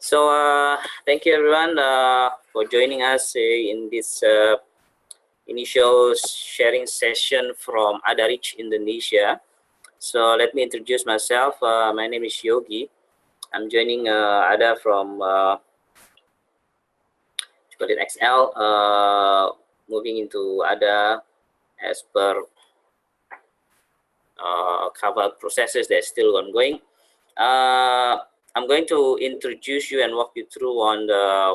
Thank you everyone for joining us in this initial sharing session from adaReach Indonesia. So let me introduce myself. My name is Yogi. I'm joining Ada from XL, moving into Ada as per cover processes that's still ongoing. I'm going to introduce you and walk you through on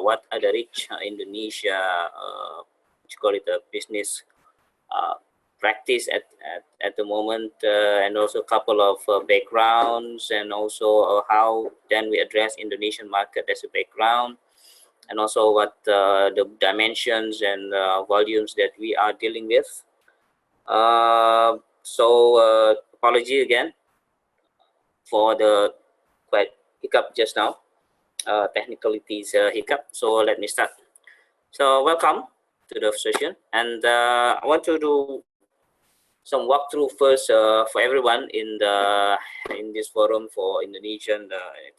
what adaReach Indonesia, a business practice at the moment, and also a couple of backgrounds, and also how then we address Indonesian market as a background, and also what the dimensions and volumes that we are dealing with. Apology again for the quite hiccup just now, technicalities hiccup. So let me start. So welcome to the session, and I want to do some walkthrough first for everyone in this forum for Indonesian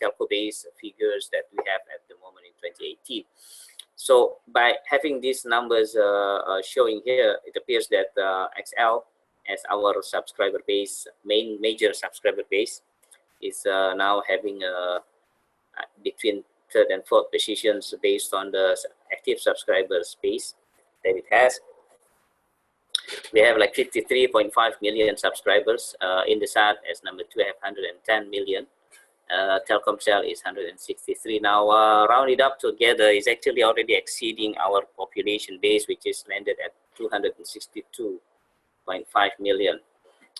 telco-based figures that we have at the moment in 2018. So by having these numbers showing here, it appears that XL as our subscriber base, major subscriber base, is now having between third and fourth positions based on the active subscribers base that it has. We have like 53.5 million subscribers. Indosat as number 2 have 110 million. Telkomsel is 163. Now rounded up together is actually already exceeding our population base, which is landed at 262.5 million.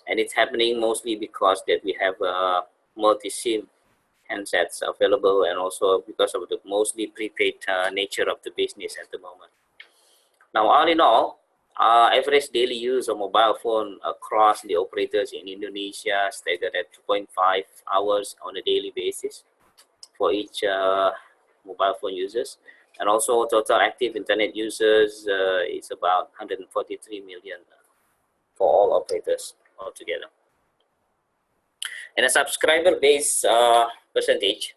And it's happening mostly because that we have multi-SIM handsets available, and also because of the mostly prepaid nature of the business at the moment. Now, all in all, average daily use of mobile phone across the operators in Indonesia staggered at 2.5 hours on a daily basis for each mobile phone users. And also total active internet users is about 143 million for all operators altogether. And a subscriber base percentage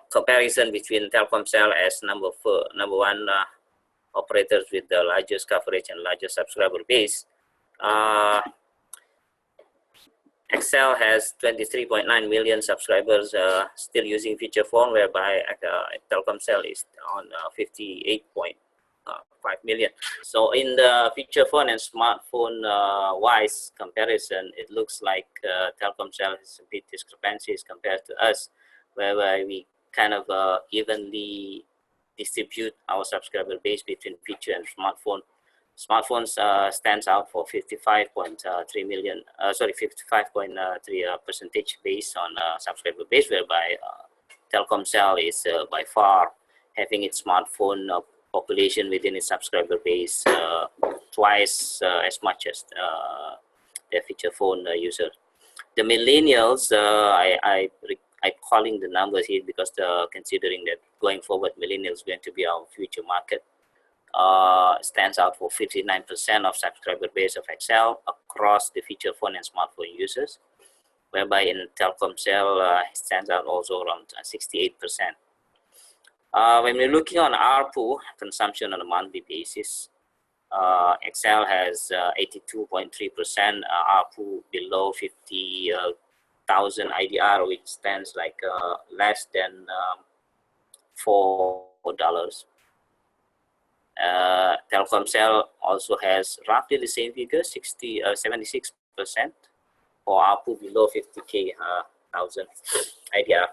comparison between Telkomsel as number one operators with the largest coverage and largest subscriber base. XL has 23.9 million subscribers still using feature phone, whereby Telkomsel is on 58.5 million. So in the feature phone and smartphone wise comparison, it looks like Telkomsel has a bit discrepancies compared to us, whereby we kind of evenly distribute our subscriber base between feature and smartphone. Smartphones stands out for 55.3 million, 55.3 percentage based on subscriber base, whereby Telkomsel is by far having its smartphone population within its subscriber base twice as much as their feature phone user. The millennials, I'm calling the numbers here because considering that going forward, millennials is going to be our future market. Stands out for 59% of subscriber base of XL across the feature phone and smartphone users, whereby in Telkomsel it stands out also around 68%. When we're looking on ARPU, consumption on a monthly basis, XL has 82.3% ARPU below 50,000 IDR, which stands like less than $4. Telkomsel also has roughly the same figure, 76% for ARPU below 50,000 IDR.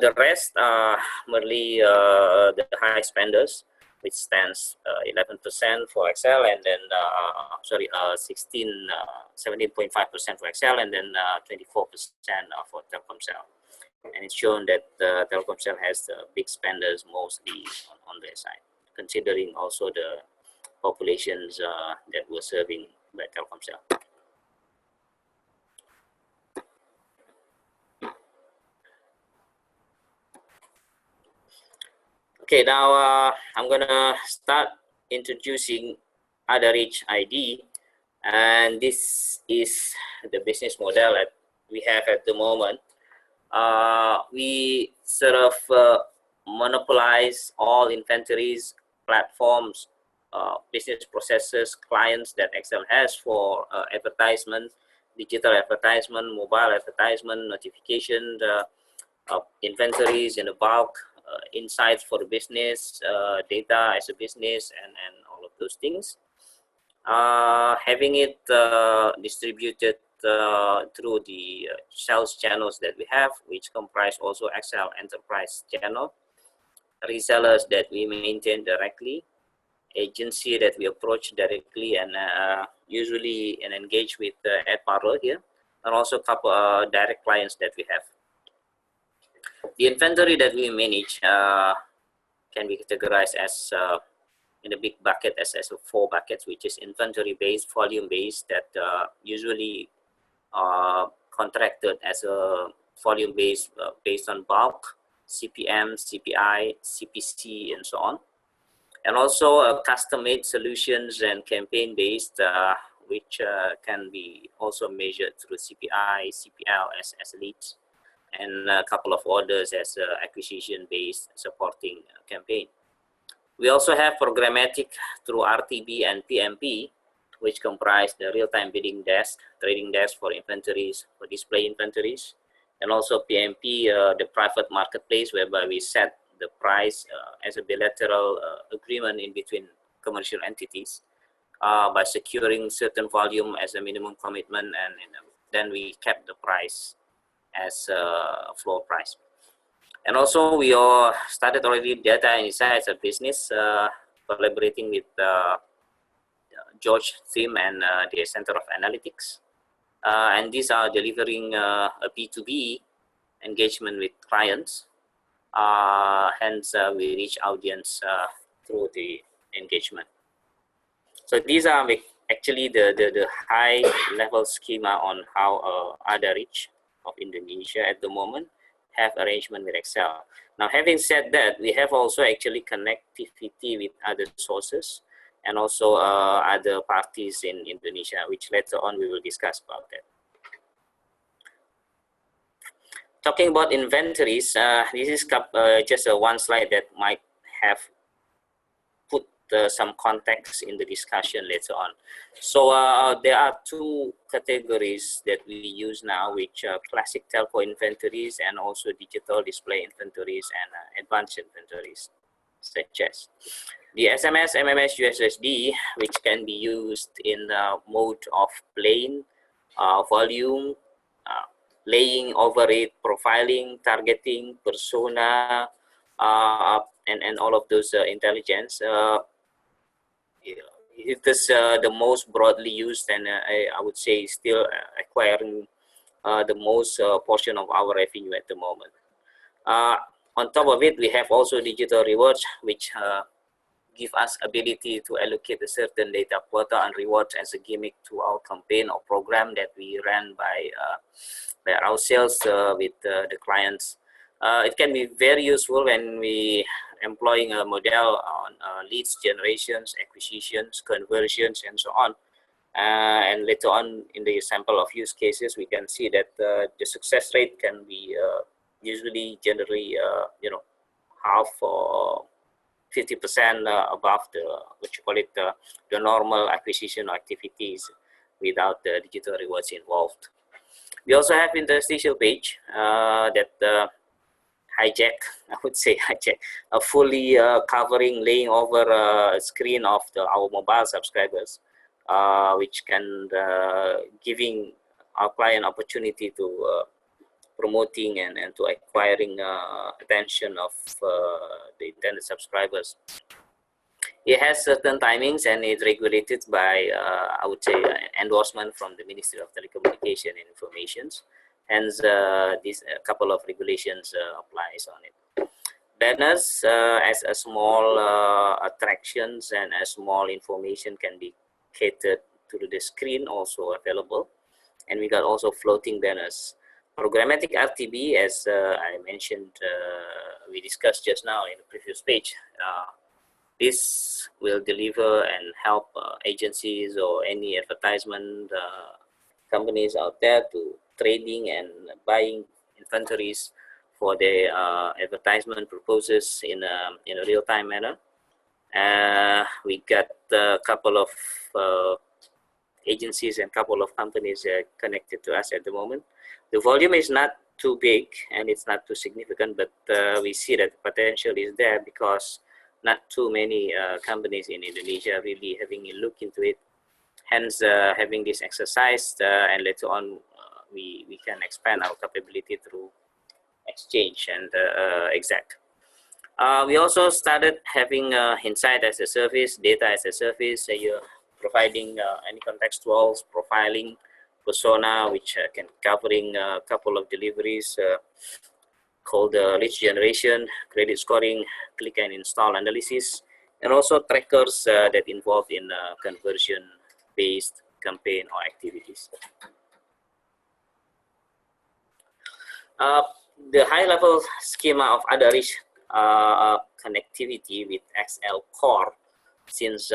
The rest are merely the high spenders, which stands 11% for XL, and then 17.5% for XL, and then 24% for Telkomsel. And it's shown that Telkomsel has the big spenders mostly on their side, considering also the populations that we're serving by Telkomsel. Okay, now I'm gonna start introducing adaReach ID, and this is the business model that we have at the moment. We sort of monopolize all inventories, platforms, business processes, clients that Excel has for advertisement, digital advertisement, mobile advertisement, notification, inventories in the bulk, insights for the business, data as a business, and all of those things. Having it distributed through the sales channels that we have, which comprise also Excel Enterprise channel, resellers that we maintain directly, agency that we approach directly and usually engage with ad parlor here, and also a couple direct clients that we have. The inventory that we manage can be categorized as in a big bucket as 4 buckets, which is inventory based, volume based, that usually contracted as a volume based based on bulk, CPM, CPI, CPC, and so on. And also custom made solutions and campaign based, which can be also measured through CPI, CPL as leads, and a couple of orders as acquisition based supporting campaign. We also have programmatic through RTB and PMP, which comprise the real-time bidding desk, trading desk for inventories, for display inventories, and also PMP, the private marketplace, whereby we set the price as a bilateral agreement in between commercial entities by securing certain volume as a minimum commitment, and then we kept the price as a floor price. And also we all started already data and insights as a business, collaborating with George Thiem and the Center of Analytics. And these are delivering a B2B engagement with clients. Hence, we reach audience through the engagement. So these are actually the high level schema on how adaReach of Indonesia at the moment have arrangement with Excel. Now, having said that, we have also actually connectivity with other sources and also other parties in Indonesia, which later on we will discuss about that. Talking about inventories, this is just one slide that might have put some context in the discussion later on. So there are 2 categories that we use now, which are classic telco inventories and also digital display inventories and advanced inventories, such as the SMS, MMS, USSD, which can be used in the mode of plain, volume, laying over it, profiling, targeting, persona, and all of those intelligence. It is the most broadly used, and I would say still acquiring the most portion of our revenue at the moment. On top of it, we have also digital rewards, which give us ability to allocate a certain data quota and rewards as a gimmick to our campaign or program that we ran by our sales with the clients. It can be very useful when we employing a model on leads generations, acquisitions, conversions, and so on. And later on in the sample of use cases, we can see that the success rate can be usually generally half or 50% above the the normal acquisition activities without the digital rewards involved. We also have interstitial page that hijack, I would say hijack, fully covering, laying over a screen of our mobile subscribers, which can giving our client opportunity to promoting and to acquiring attention of the intended subscribers. It has certain timings and it's regulated by, I would say, endorsement from the Ministry of Telecommunication and Informations. Hence, this couple of regulations applies on it. Banners as a small attractions and a small information can be catered to the screen, also available. And we got also floating banners. Programmatic RTB, as I mentioned, we discussed just now in the previous page. This will deliver and help agencies or any advertisement companies out there to trading and buying inventories for their advertisement purposes in a real-time manner. We got a couple of agencies and couple of companies connected to us at the moment. The volume is not too big and it's not too significant, but we see that the potential is there because not too many companies in Indonesia really having a look into it. Hence, having this exercise, and later on, we can expand our capability through exchange and exact. We also started having insight as a service, data as a service, providing any contextuals, profiling, persona, which can covering a couple of deliveries called lead generation, credit scoring, click and install analysis, and also trackers that involve in conversion-based campaign or activities. The high-level schema of adaReach connectivity with XL Core, since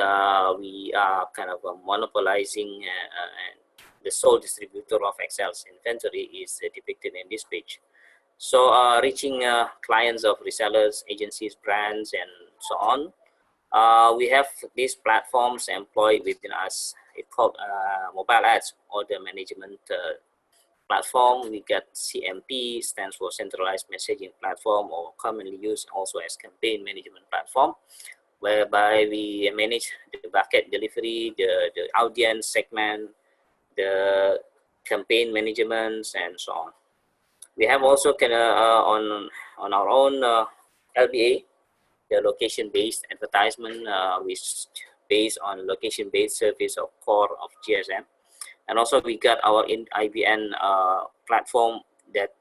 we are kind of monopolizing the sole distributor of XL's inventory, is depicted in this page. So reaching clients of resellers, agencies, brands, and so on. We have these platforms employed within us. It's called mobile ads, order management platform. We got CMP, stands for centralized messaging platform, or commonly used also as campaign management platform, whereby we manage the bucket delivery, the audience segment, the campaign management, and so on. We have also on our own LBA, the location-based advertisement, which based on location-based service of core of GSM. And also we got our IBN platform that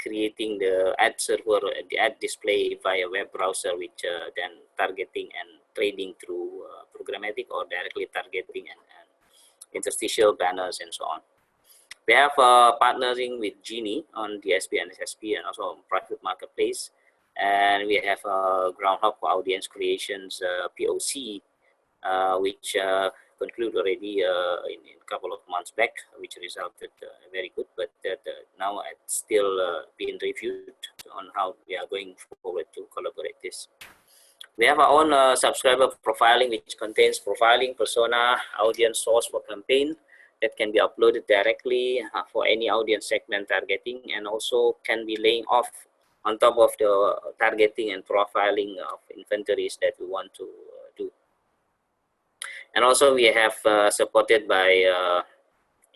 creating the ad server, the ad display via web browser, which then targeting and trading through programmatic or directly targeting and interstitial banners and so on. We have partnering with Genie on DSP and SSP and also on private marketplace. And we have Ground Hub for audience creations, POC, which concluded already in a couple of months back, which resulted very good, but now it's still being reviewed on how we are going forward to collaborate this. We have our own subscriber profiling, which contains profiling, persona, audience source for campaign that can be uploaded directly for any audience segment targeting, and also can be laying off on top of the targeting and profiling of inventories that we want to do. And also we have supported by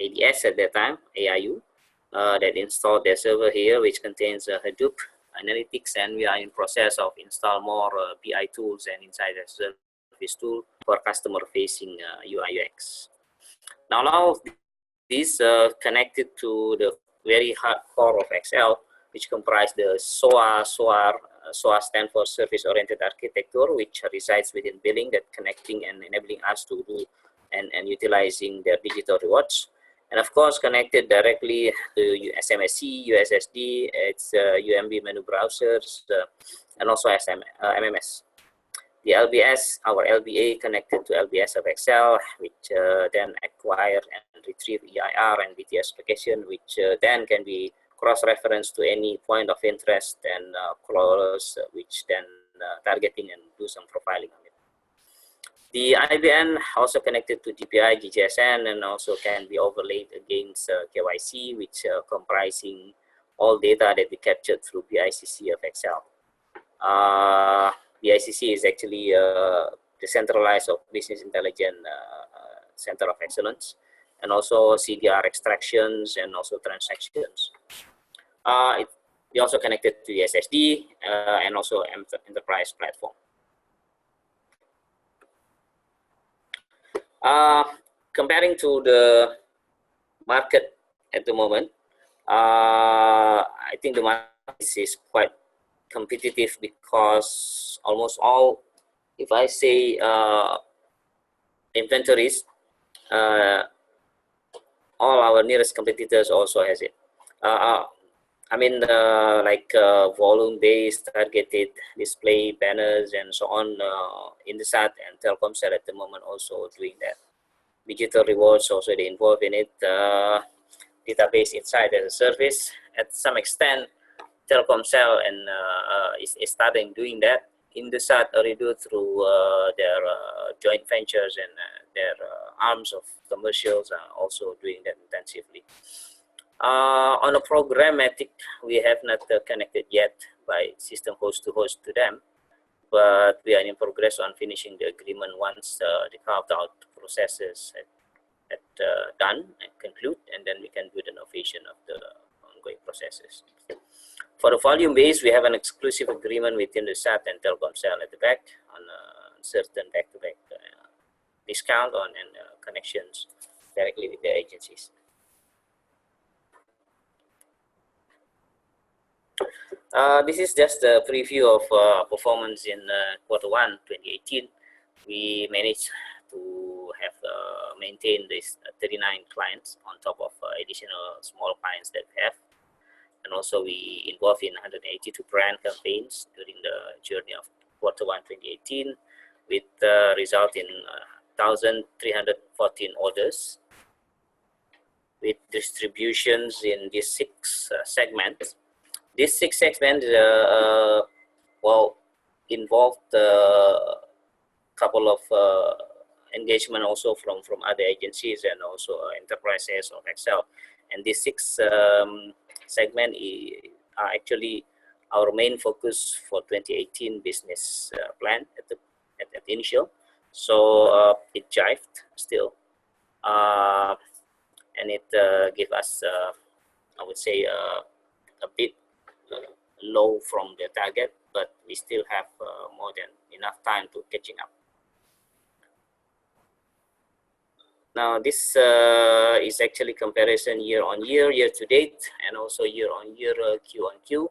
ADS at that time, AIU, that installed their server here, which contains Hadoop analytics, and we are in process of install more BI tools and inside the service tool for customer facing UI UX. Now this connected to the very hard core of XL, which comprise the SOA. SOA stands for Service Oriented Architecture, which resides within billing, that connecting and enabling us to do and utilizing their digital rewards. And of course, connected directly to SMSC, USSD, its UMB menu browsers, and also MMS. The LBS, our LBA connected to LBS of XL, which then acquire and retrieve EIR and BTS application, which then can be cross-referenced to any point of interest and crawlers, which then targeting and do some profiling on it. The IBN also connected to GPI, GGSN, and also can be overlaid against KYC, which comprising all data that we captured through BICC of XL. BICC is actually the centralized of business intelligence center of excellence, and also CDR extractions and also transactions. We also connected to the SSD and also enterprise platform. Comparing to the market at the moment, I think the market is quite competitive because almost all, if I say inventories, all our nearest competitors also has it. I mean, like volume-based targeted display banners and so on. Indosat and Telkomsel at the moment also doing that. Digital rewards also they involved in it. Database inside as a service, at some extent, Telkomsel and is starting doing that. Indosat Ooredoo through their joint ventures and their arms of commercials are also doing that intensively. On a programmatic, we have not connected yet by system host to host to them, but we are in progress on finishing the agreement once the carved out processes had done and conclude, and then we can do the innovation of the ongoing processes. For the volume base, we have an exclusive agreement with Indosat and Telkomsel at the back on certain back-to-back discount on and connections directly with the agencies. This is just a preview of performance in Q1 2018. We managed to have maintained this 39 clients on top of additional small clients that we have. And also we involved in 182 brand campaigns during the journey of Q1 2018 with result in 1,314 orders with distributions in these 6 segments. These 6 segments well, involved a couple of engagement also from other agencies and also enterprises of Excel. And these 6 segment are actually our main focus for 2018 business plan at the initial. So it jived still, and it gave us, I would say, a bit low from the target, but we still have more than enough time to catching up. Now this is actually comparison year on year, year to date, and also year on year, Q on Q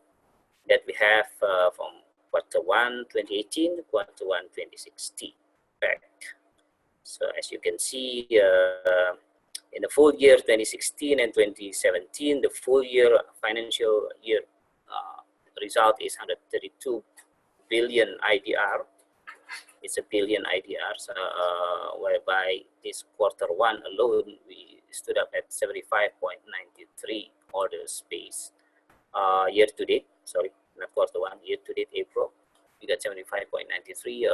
that we have from Q1 2018 to Q1 2016 back. So as you can see, in the full year 2016 and 2017, the full year financial year result is 132 billion IDR. It's a billion IDRs, whereby this Q1 alone, we stood up at 75.93 orders base. Year to date, sorry, not Q1, year to date April, we got 75.93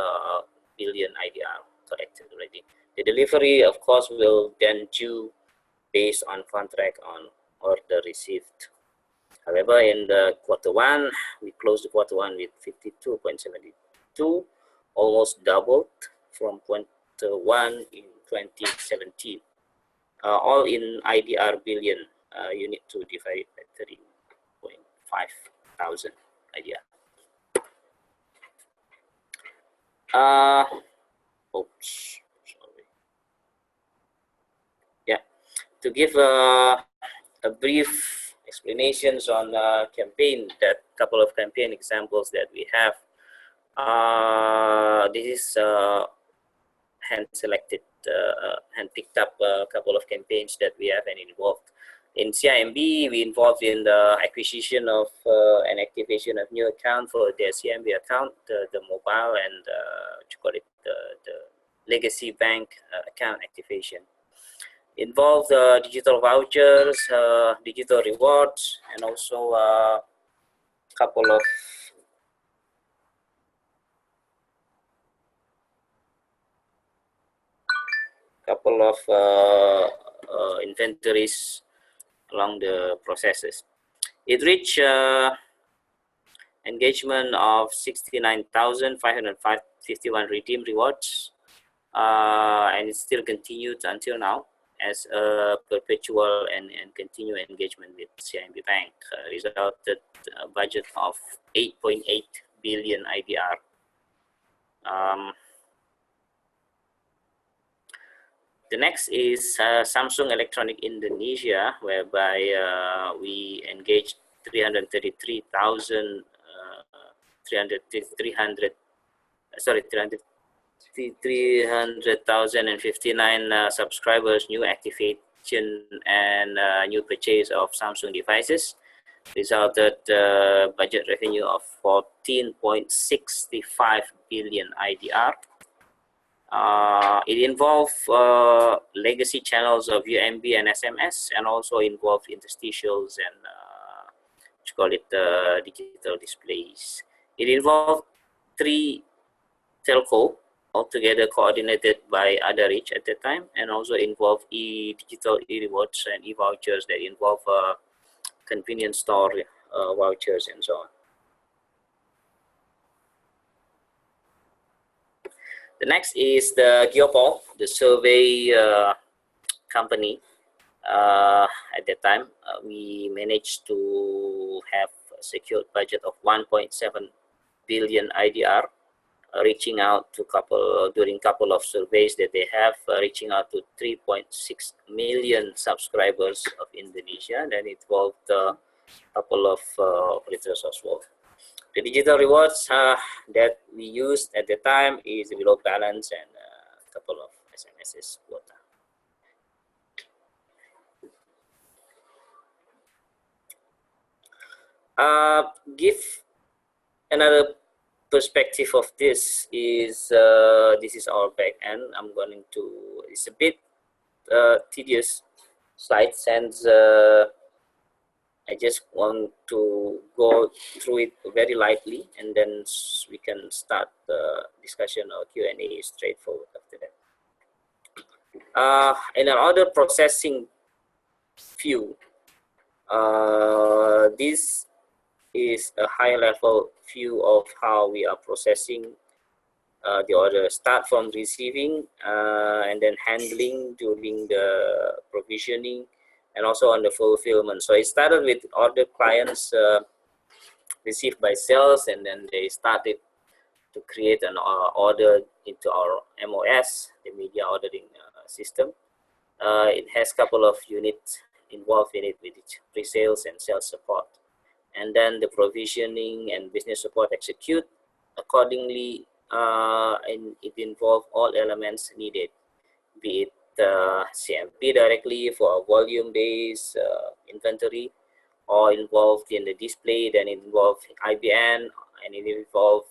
billion IDR collected already. The delivery, of course, will then due based on contract on order received. However, in the Q1, we closed the Q1 with 52.72, almost doubled from Q1 in 2017. All in IDR billion, you need to divide it by 30.5 thousand IDR. Oops, sorry. Yeah, to give a brief explanations on campaign, that couple of campaign examples that we have. This is hand-selected, hand-picked up a couple of campaigns that we have and involved. In CIMB, we involved in the acquisition of and activation of new account for their CIMB account, the mobile and what you call it, the legacy bank account activation. Involved digital vouchers, digital rewards, and also a couple of inventories along the processes. It reached engagement of 69,551 redeem rewards, and it still continued until now as a perpetual and continued engagement with CIMB Bank, resulted a budget of 8.8 billion IDR. The next is Samsung Electronic Indonesia, whereby we engaged 300,059 subscribers, new activation and new purchase of Samsung devices, resulted budget revenue of 14.65 billion IDR. It involved legacy channels of UMB and SMS, and also involved interstitials and call it digital displays. It involved 3 telco altogether coordinated by adaReach at the time, and also involve digital e-rewards and e-vouchers that involve convenience store vouchers and so on. The next is the Geopol, the survey company. At that time, we managed to have a secured budget of 1.7 billion IDR, reaching out to during couple of surveys that they have, reaching out to 3.6 million subscribers of Indonesia. Then it involved a couple of operators as well. The digital rewards that we used at the time is below balance and a couple of SMSs quota. Give another perspective of this is our back end. I'm going to, it's a bit tedious slide, and I just want to go through it very lightly, and then we can start the discussion or Q&A straightforward after that. In an order processing view, this is a high-level view of how we are processing the order. Start from receiving and then handling during the provisioning, and also on the fulfillment. So it started with order clients received by sales, and then they started to create an order into our MOS, the media ordering system. It has a couple of units involved in it with pre-sales and sales support. And then the provisioning and business support execute accordingly, and it involves all elements needed, be it CMP directly for volume-based inventory, or involved in the display, then it involves IBN, and it involves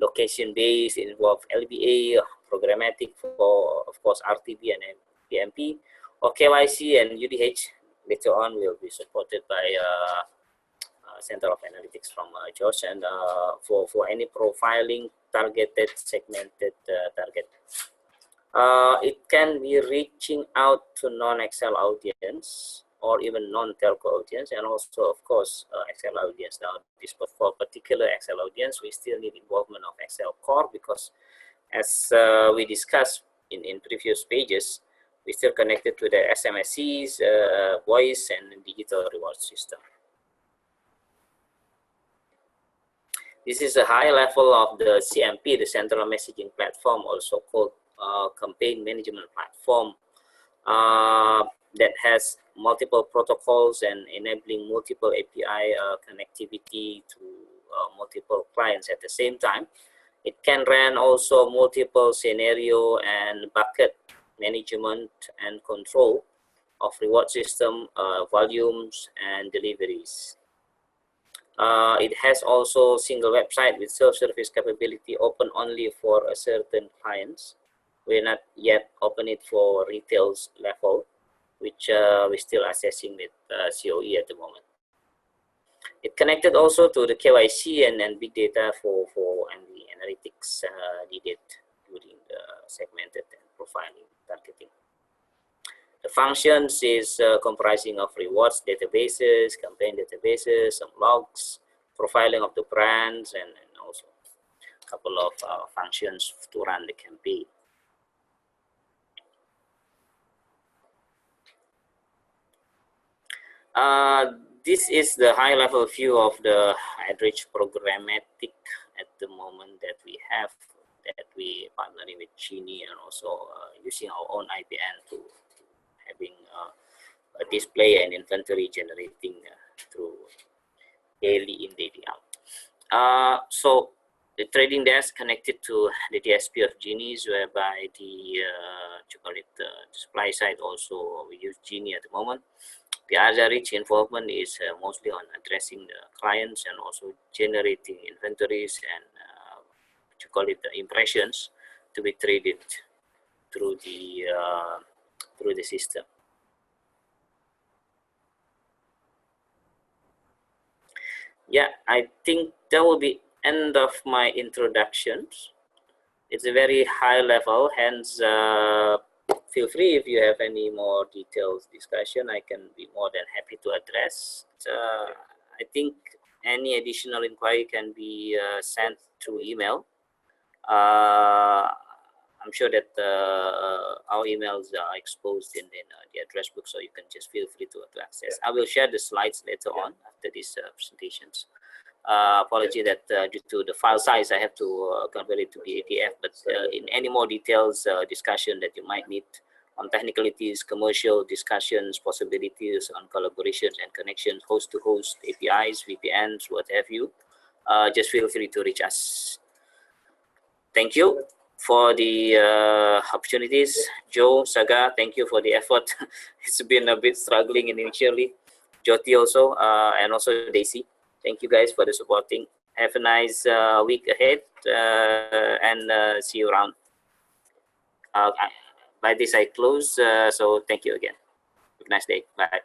location-based, it involves LBA, programmatic for, of course, RTB and PMP, or KYC and UDH later on will be supported by Center of Analytics from Josh, and for any profiling targeted, segmented target. It can be reaching out to non-Excel audience or even non-telco audience, and also, of course, Excel audience. Now, this for particular Excel audience, we still need involvement of Excel core, because as we discussed in previous pages, we still connected to the SMSCs, voice, and digital reward system. This is a high level of the CMP, the Central Messaging Platform, also called Campaign Management Platform, that has multiple protocols and enabling multiple API connectivity to multiple clients at the same time. It can run also multiple scenario and bucket management and control of reward system, volumes, and deliveries. It has also single website with self-service capability open only for a certain clients. We're not yet open it for retails level, which we're still assessing with COE at the moment. It connected also to the KYC and big data for and the analytics needed during the segmented and profiling targeting. The functions is comprising of rewards databases, campaign databases, some logs, profiling of the brands, and also a couple of functions to run the campaign. This is the high-level view of the adaReach programmatic at the moment that we have, that we partnering with Genie, and also using our own IBN to having a display and inventory generating through daily in, daily out. So the trading desk connected to the DSP of Genies, whereby the supply side also we use Genie at the moment. The adaReach involvement is mostly on addressing the clients and also generating inventories and the impressions to be traded through the system. yeah, I think that will be end of my introductions. It's a very high level, hence feel free if you have any more detailed discussion, I can be more than happy to address. I think any additional inquiry can be sent through email. I'm sure that our emails are exposed in the address book, so you can just feel free to access. I will share the slides later on after these presentations. Apology that due to the file size, I have to convert it to PDF, but in any more details discussion that you might need on technicalities, commercial discussions, possibilities on collaborations and connections, host to host, APIs, VPNs, what have you, just feel free to reach us. Thank you for the opportunities. Joe, Saga, thank you for the effort. It's been a bit struggling initially. Jyoti also, and also Daisy. Thank you guys for the supporting. Have a nice week ahead, and see you around. By this I close, so thank you again. Have a nice day. Bye.